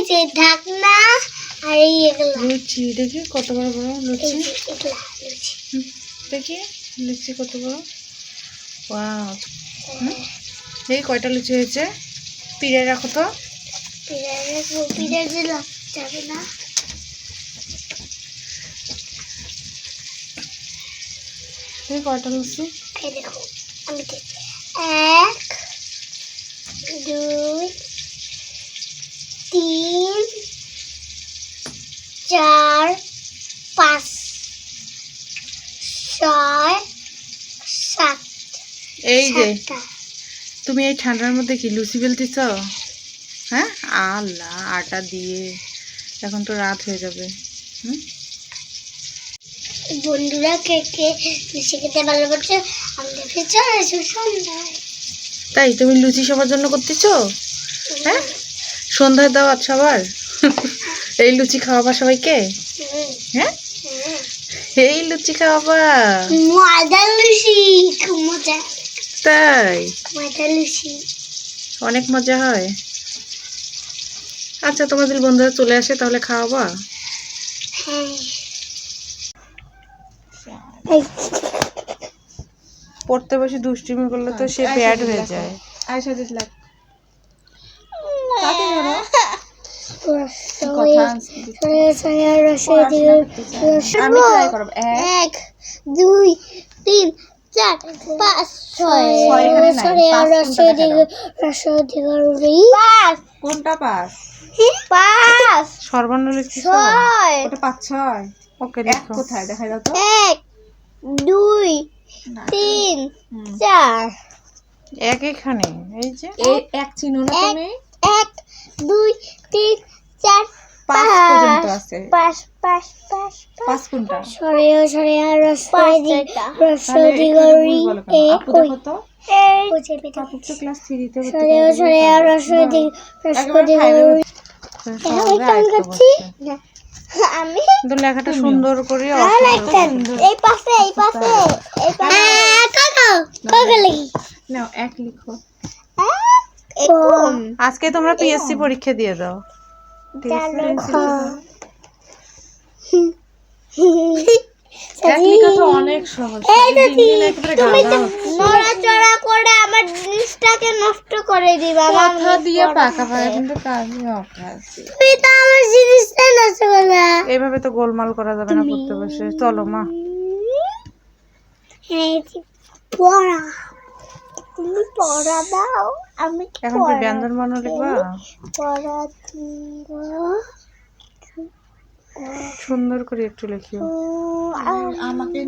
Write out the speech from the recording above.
যে ঢাকনা আর এইগুলো লুচি দেখি কত বড় বড় লুচি। দেখি লুচি কত বড়। ওয়াও, দেখি কয়টা লুচি হয়েছে। পিড়ে রাখো তো। পিড়ে দিলাম যাবে না। দেখি কয়টা লুচি। এই দেখো আমি দেখি 1 2 3 4 5 6 7। এই যে তুমি এই ঠান্ডার মধ্যে কি লুচি বেলতেছ? হ্যাঁ, আল্লাহ, আটা দিয়ে। এখন তো রাত হয়ে যাবে। বন্ধুরা কে কে লুচি খেতে ভালোবাসে আমাদের চলে এসো সন্ধ্যায়। তাই তুমি লুচি সবার জন্য করতেছো? হ্যাঁ, সন্ধ্যায় দাওয়াত সবার। এই লুচি খাওয়াবা সবাইকে? হ্যাঁ, এই লুচি খাওয়াবা। মজা লুচি, খুব মজা। তাই মজা লুচি, অনেক মজা হয়। আচ্ছা, তোমাদের বন্ধুরা চলে আসে তাহলে খাওয়াবা। হ্যাঁ। পড়তে বসে দুষ্টুমি করলে তো সে ব্যাড হয়ে যায়। আমি ট্রাই করব। 1 2 3 4 5 6 কোনটা পাস? 5 সর্বর্ণ লিখছিস? 6 ওটা 5 6। ওকে, এক কোথায় দেখা দাও তো। 1 2 3 4 এক এখানে। এই যে এক চিহ্ন না তুমি। 1 2 3 4 5 পর্যন্ত আছে। 5 কোনটা? সরে আর রসদি গরি এ কই তো আপু তো ক্লাস 3 তে ভর্তি সরে আর রসদি গরি আমি তো লেখাটা সুন্দর করে এই পাশে কাকা লাগি নাও, এক লিখো। এখন আজকে তোমরা পিএসসি পরীক্ষা দিয়ে দাও। এক লেখা তো অনেক সহজ। নড়াচড়া করে আমার জিনিসটাকে নষ্ট করে দিবা। কথা দিয়ে পাকা পাকা, কিন্তু কাজে অকাজ। তুই তো আমার জিনিসটা নষ্ট করলা। এইভাবে তো গোলমাল করা যাবে না পড়তে বসে। চলো মা। পড়া, তুমি পড়া দাও, আমি এখন কি ব্যঞ্জন বর্ণ লিখবা? পড়া দিও সুন্দর করে একটু লিখিও। আমাকে